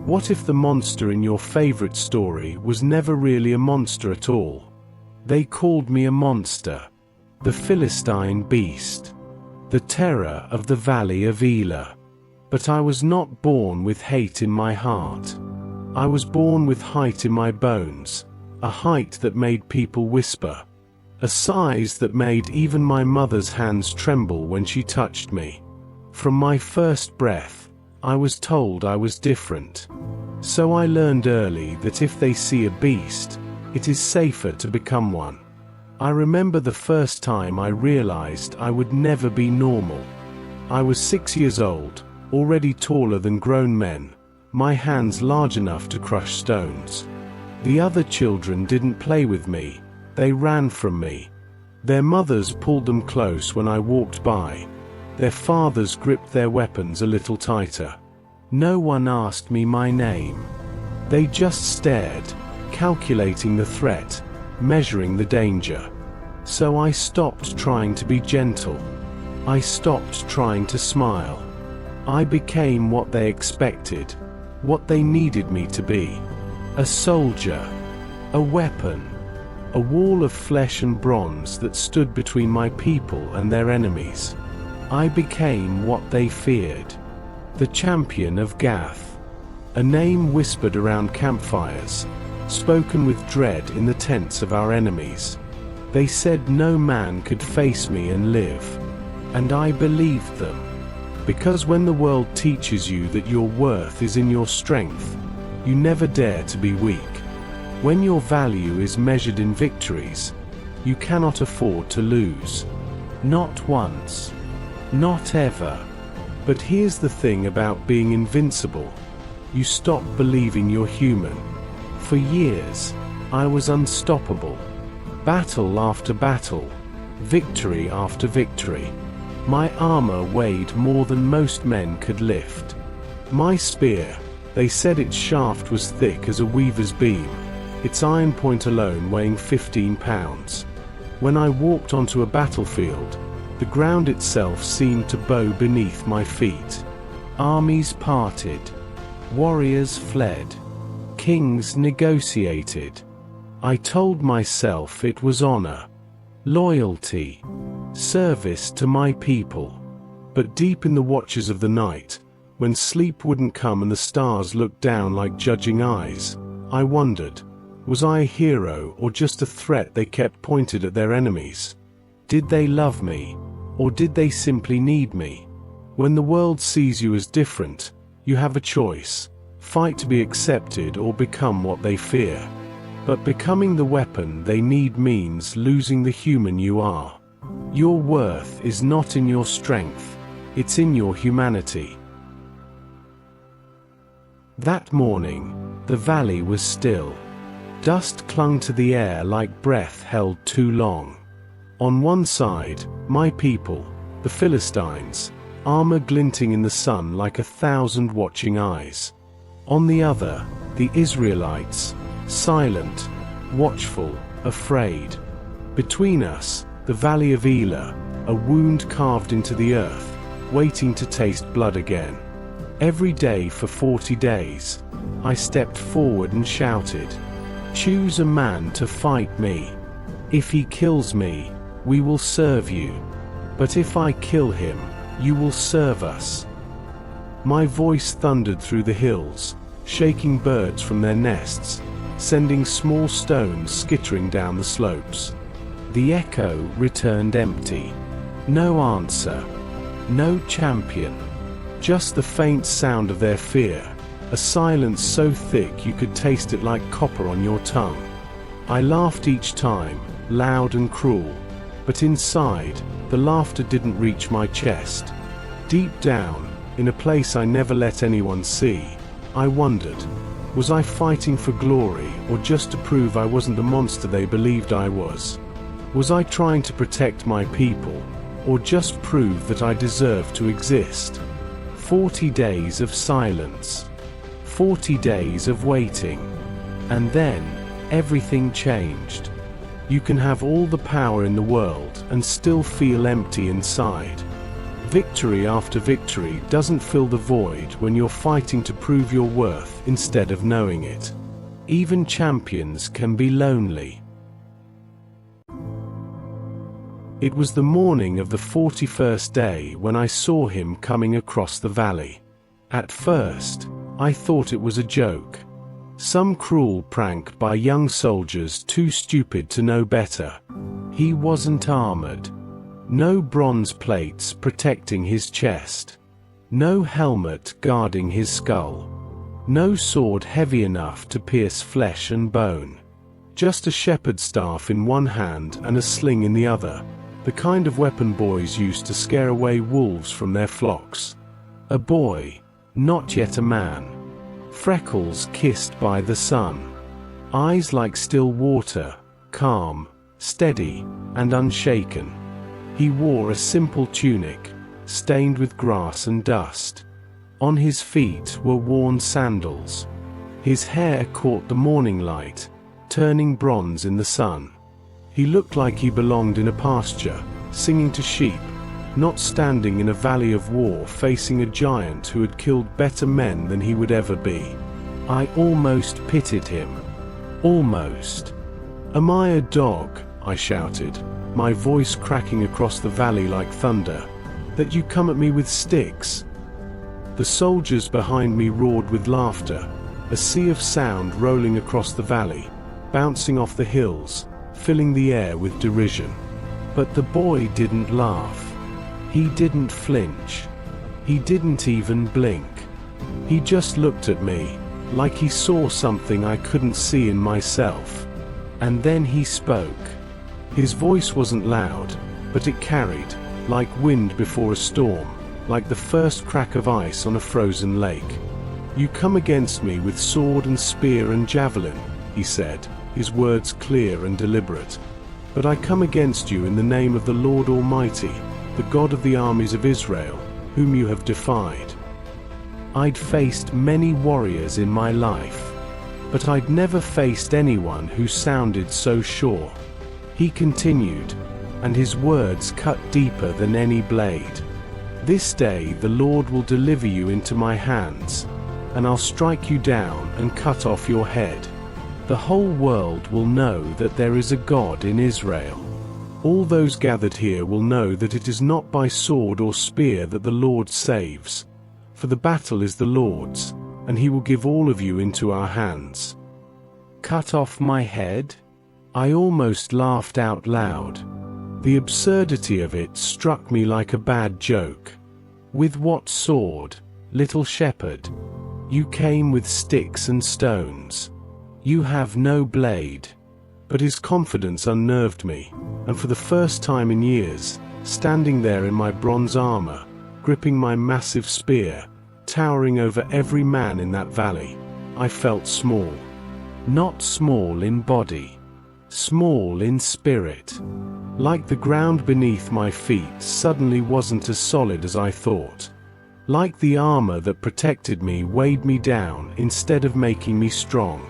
What if the monster in your favorite story was never really a monster at all? They called me a monster, the Philistine beast, the terror of the valley of Elah. But I was not born with hate in my heart. I was born with height in my bones, a height that made people whisper, a size that made even my mother's hands tremble when she touched me. From my first breath, I was told I was different. So I learned early that if they see a beast, it is safer to become one. I remember the first time I realized I would never be normal. I was 6 years old, already taller than grown men, my hands large enough to crush stones. The other children didn't play with me, they ran from me. Their mothers pulled them close when I walked by. Their fathers gripped their weapons a little tighter. No one asked me my name. They just stared, calculating the threat, measuring the danger. So I stopped trying to be gentle. I stopped trying to smile. I became what they expected, what they needed me to be. A soldier, a weapon, a wall of flesh and bronze that stood between my people and their enemies. I became what they feared, the champion of Gath, a name whispered around campfires, spoken with dread in the tents of our enemies. They said no man could face me and live, and I believed them. Because when the world teaches you that your worth is in your strength, you never dare to be weak. When your value is measured in victories, you cannot afford to lose. Not once. Not ever. But here's the thing about being invincible. You stop believing you're human. For years, I was unstoppable. Battle after battle, victory after victory. My armor weighed more than most men could lift. My spear, they said its shaft was thick as a weaver's beam, its iron point alone weighing 15 pounds. When I walked onto a battlefield, the ground itself seemed to bow beneath my feet. Armies parted. Warriors fled. Kings negotiated. I told myself it was honor, loyalty, service to my people. But deep in the watches of the night, when sleep wouldn't come and the stars looked down like judging eyes, I wondered, was I a hero or just a threat they kept pointed at their enemies? Did they love me, or did they simply need me? When the world sees you as different, you have a choice: fight to be accepted or become what they fear. But becoming the weapon they need means losing the human you are. Your worth is not in your strength, it's in your humanity. That morning, the valley was still. Dust clung to the air like breath held too long. On one side, my people, the Philistines, armor glinting in the sun like 1,000 watching eyes. On the other, the Israelites, silent, watchful, afraid. Between us, the valley of Elah, a wound carved into the earth, waiting to taste blood again. Every day for 40 days, I stepped forward and shouted, "Choose a man to fight me. If he kills me, we will serve you. But if I kill him, you will serve us." My voice thundered through the hills, shaking birds from their nests, sending small stones skittering down the slopes. The echo returned empty. No answer. No champion. Just the faint sound of their fear, a silence so thick you could taste it like copper on your tongue. I laughed each time, loud and cruel, but inside, the laughter didn't reach my chest. Deep down, in a place I never let anyone see, I wondered, was I fighting for glory or just to prove I wasn't the monster they believed I was? Was I trying to protect my people, or just prove that I deserved to exist? 40 days of silence. 40 days of waiting. And then, everything changed. You can have all the power in the world and still feel empty inside. Victory after victory doesn't fill the void when you're fighting to prove your worth instead of knowing it. Even champions can be lonely. It was the morning of the 41st day when I saw him coming across the valley. At first, I thought it was a joke. Some cruel prank by young soldiers too stupid to know better. He wasn't armored. No bronze plates protecting his chest. No helmet guarding his skull. No sword heavy enough to pierce flesh and bone. Just a shepherd's staff in one hand and a sling in the other. The kind of weapon boys used to scare away wolves from their flocks. A boy, not yet a man. Freckles kissed by the sun. Eyes like still water, calm, steady, and unshaken. He wore a simple tunic, stained with grass and dust. On his feet were worn sandals. His hair caught the morning light, turning bronze in the sun. He looked like he belonged in a pasture, singing to sheep, not standing in a valley of war facing a giant who had killed better men than he would ever be. I almost pitied him. Almost. "Am I a dog?" I shouted, my voice cracking across the valley like thunder, "that you come at me with sticks?" The soldiers behind me roared with laughter, a sea of sound rolling across the valley, bouncing off the hills, filling the air with derision. But the boy didn't laugh. He didn't flinch. He didn't even blink. He just looked at me, like he saw something I couldn't see in myself. And then he spoke. His voice wasn't loud, but it carried, like wind before a storm, like the first crack of ice on a frozen lake. "You come against me with sword and spear and javelin," he said, his words clear and deliberate. "But I come against you in the name of the Lord Almighty, the God of the armies of Israel, whom you have defied." I'd faced many warriors in my life, but I'd never faced anyone who sounded so sure. He continued, and his words cut deeper than any blade. "This day the Lord will deliver you into my hands, and I'll strike you down and cut off your head. The whole world will know that there is a God in Israel. All those gathered here will know that it is not by sword or spear that the Lord saves. For the battle is the Lord's, and he will give all of you into our hands." Cut off my head? I almost laughed out loud. The absurdity of it struck me like a bad joke. "With what sword, little shepherd? You came with sticks and stones. You have no blade." But his confidence unnerved me, and for the first time in years, standing there in my bronze armor, gripping my massive spear, towering over every man in that valley, I felt small. Not small in body, small in spirit. Like the ground beneath my feet suddenly wasn't as solid as I thought. Like the armor that protected me weighed me down instead of making me strong.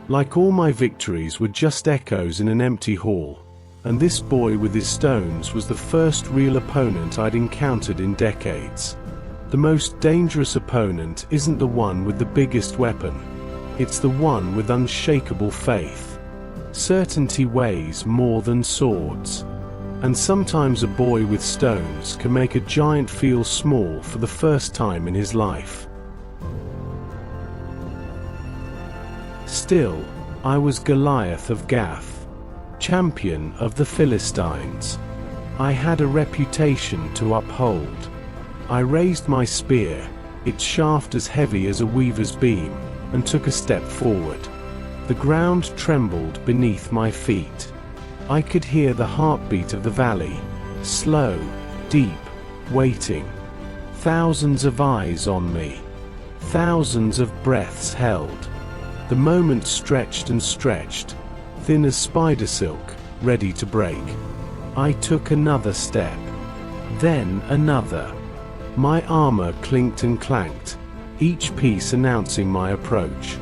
Like all my victories were just echoes in an empty hall, and this boy with his stones was the first real opponent I'd encountered in decades. The most dangerous opponent isn't the one with the biggest weapon. It's the one with unshakable faith. Certainty weighs more than swords. And sometimes a boy with stones can make a giant feel small for the first time in his life. Still, I was Goliath of Gath, champion of the Philistines. I had a reputation to uphold. I raised my spear, its shaft as heavy as a weaver's beam, and took a step forward. The ground trembled beneath my feet. I could hear the heartbeat of the valley, slow, deep, waiting. Thousands of eyes on me. Thousands of breaths held. The moment stretched and stretched, thin as spider silk, ready to break. I took another step. Then another. My armor clinked and clanked, each piece announcing my approach.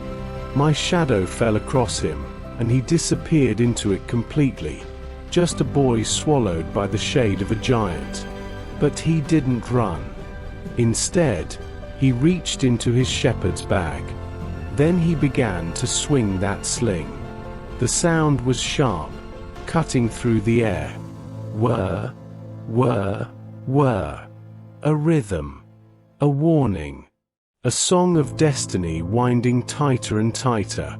My shadow fell across him, and he disappeared into it completely, just a boy swallowed by the shade of a giant. But he didn't run. Instead, he reached into his shepherd's bag. Then he began to swing that sling. The sound was sharp, cutting through the air. Whir, whir, whir. A rhythm. A warning. A song of destiny winding tighter and tighter.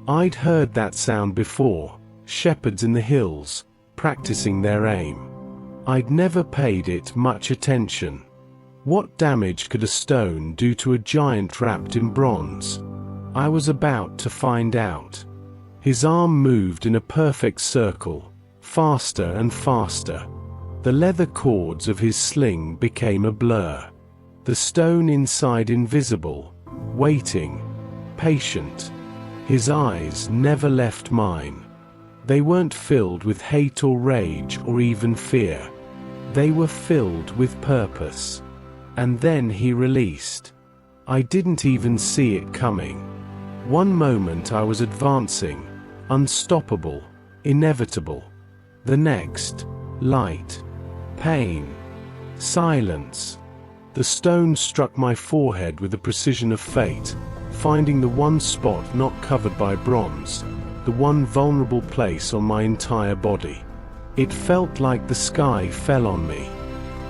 I'd heard that sound before, shepherds in the hills, practicing their aim. I'd never paid it much attention. What damage could a stone do to a giant wrapped in bronze? I was about to find out. His arm moved in a perfect circle, faster and faster. The leather cords of his sling became a blur. The stone inside invisible, waiting, patient. His eyes never left mine. They weren't filled with hate or rage or even fear. They were filled with purpose. And then he released. I didn't even see it coming. One moment I was advancing, unstoppable, inevitable. The next, light, pain, silence. The stone struck my forehead with the precision of fate, finding the one spot not covered by bronze, the one vulnerable place on my entire body. It felt like the sky fell on me,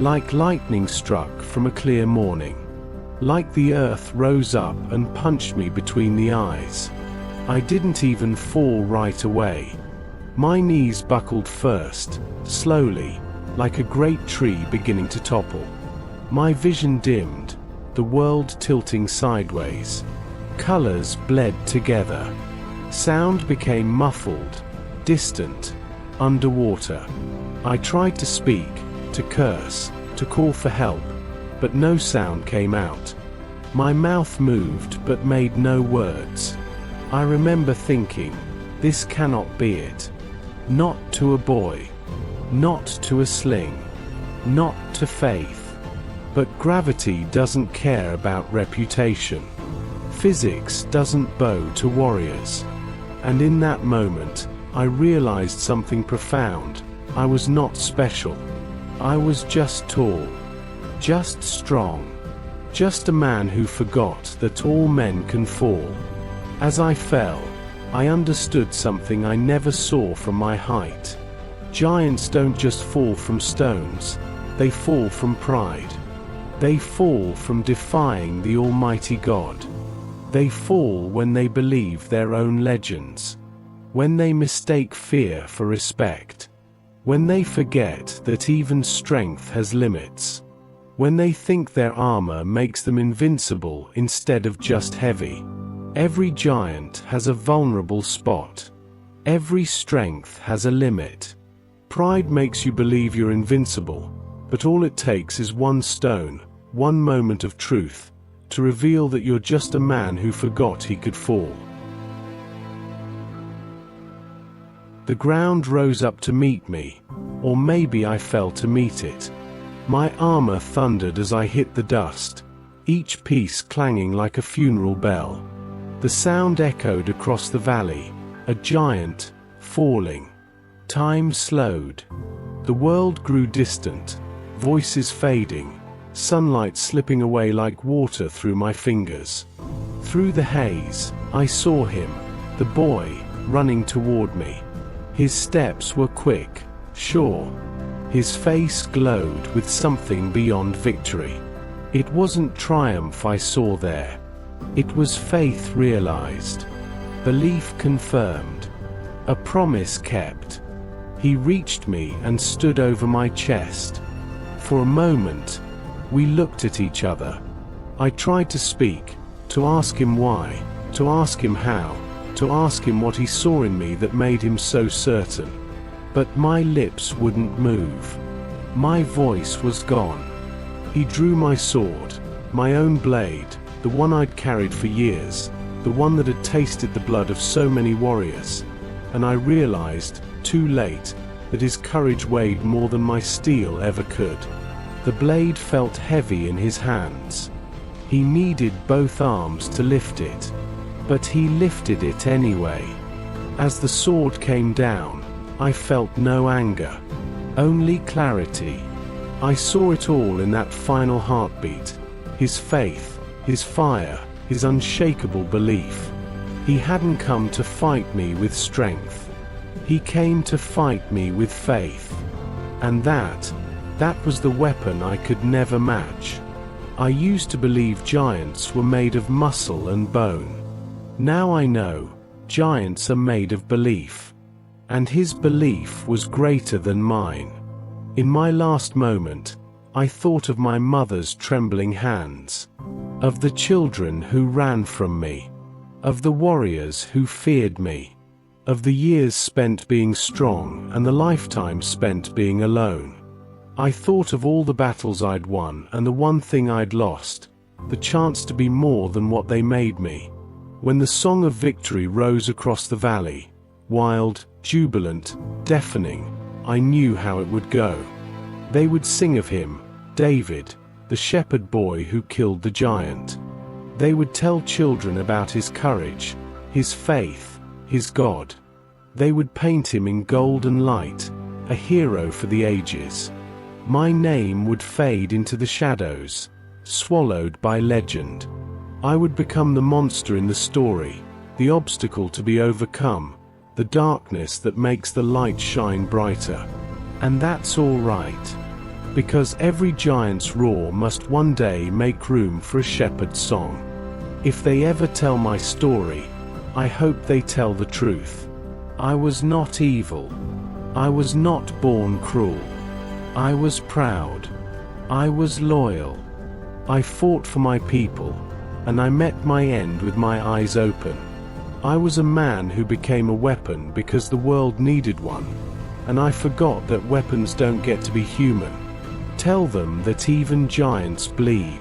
like lightning struck from a clear morning, like the earth rose up and punched me between the eyes. I didn't even fall right away. My knees buckled first, slowly, like a great tree beginning to topple. My vision dimmed, the world tilting sideways. Colors bled together. Sound became muffled, distant, underwater. I tried to speak, to curse, to call for help, but no sound came out. My mouth moved but made no words. I remember thinking, this cannot be it. Not to a boy. Not to a sling. Not to faith. But gravity doesn't care about reputation. Physics doesn't bow to warriors. And in that moment, I realized something profound. I was not special. I was just tall. Just strong. Just a man who forgot that all men can fall. As I fell, I understood something I never saw from my height. Giants don't just fall from stones, they fall from pride. They fall from defying the Almighty God. They fall when they believe their own legends. When they mistake fear for respect. When they forget that even strength has limits. When they think their armor makes them invincible instead of just heavy. Every giant has a vulnerable spot. Every strength has a limit. Pride makes you believe you're invincible, but all it takes is one stone, one moment of truth, to reveal that you're just a man who forgot he could fall. The ground rose up to meet me, or maybe I fell to meet it. My armor thundered as I hit the dust, each piece clanging like a funeral bell. The sound echoed across the valley, a giant, falling. Time slowed. The world grew distant, voices fading, sunlight slipping away like water through my fingers. Through the haze, I saw him, the boy, running toward me. His steps were quick, sure. His face glowed with something beyond victory. It wasn't triumph I saw there. It was faith realized. Belief confirmed. A promise kept. He reached me and stood over my chest. For a moment, we looked at each other. I tried to speak, to ask him why, to ask him how, to ask him what he saw in me that made him so certain. But my lips wouldn't move. My voice was gone. He drew my sword, my own blade, the one I'd carried for years, the one that had tasted the blood of so many warriors. And I realized, too late, that his courage weighed more than my steel ever could. The blade felt heavy in his hands. He needed both arms to lift it. But he lifted it anyway. As the sword came down, I felt no anger, only clarity. I saw it all in that final heartbeat. His faith, his fire, his unshakable belief. He hadn't come to fight me with strength. He came to fight me with faith. And that was the weapon I could never match. I used to believe giants were made of muscle and bone. Now I know, giants are made of belief. And his belief was greater than mine. In my last moment, I thought of my mother's trembling hands, of the children who ran from me, of the warriors who feared me, of the years spent being strong and the lifetime spent being alone. I thought of all the battles I'd won and the one thing I'd lost, the chance to be more than what they made me. When the song of victory rose across the valley, wild, jubilant, deafening, I knew how it would go. They would sing of him, David, the shepherd boy who killed the giant. They would tell children about his courage, his faith, his God. They would paint him in gold and light, a hero for the ages. My name would fade into the shadows, swallowed by legend. I would become the monster in the story, the obstacle to be overcome, the darkness that makes the light shine brighter. And that's all right. Because every giant's roar must one day make room for a shepherd's song. If they ever tell my story, I hope they tell the truth. I was not evil. I was not born cruel. I was proud. I was loyal. I fought for my people, and I met my end with my eyes open. I was a man who became a weapon because the world needed one, and I forgot that weapons don't get to be human. Tell them that even giants bleed.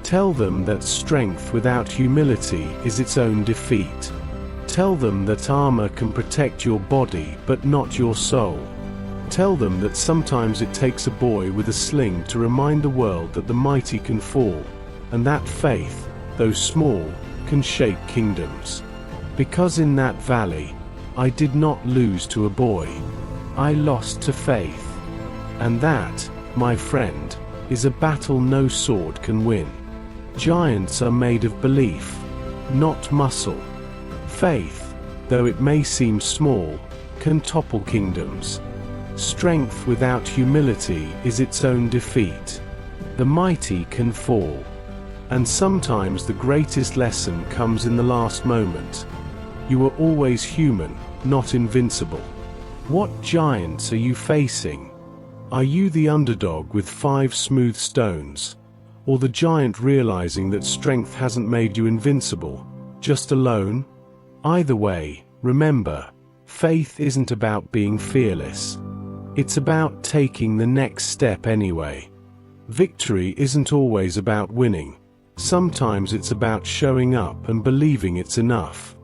Tell them that strength without humility is its own defeat. Tell them that armor can protect your body but not your soul. Tell them that sometimes it takes a boy with a sling to remind the world that the mighty can fall, and that faith, though small, can shake kingdoms. Because in that valley, I did not lose to a boy. I lost to faith. And that, my friend, is a battle no sword can win. Giants are made of belief, not muscle. Faith, though it may seem small, can topple kingdoms. Strength without humility is its own defeat. The mighty can fall. And sometimes the greatest lesson comes in the last moment. You are always human, not invincible. What giants are you facing? Are you the underdog with 5 smooth stones? Or the giant realizing that strength hasn't made you invincible, just alone? Either way, remember, faith isn't about being fearless. It's about taking the next step anyway. Victory isn't always about winning. Sometimes it's about showing up and believing it's enough.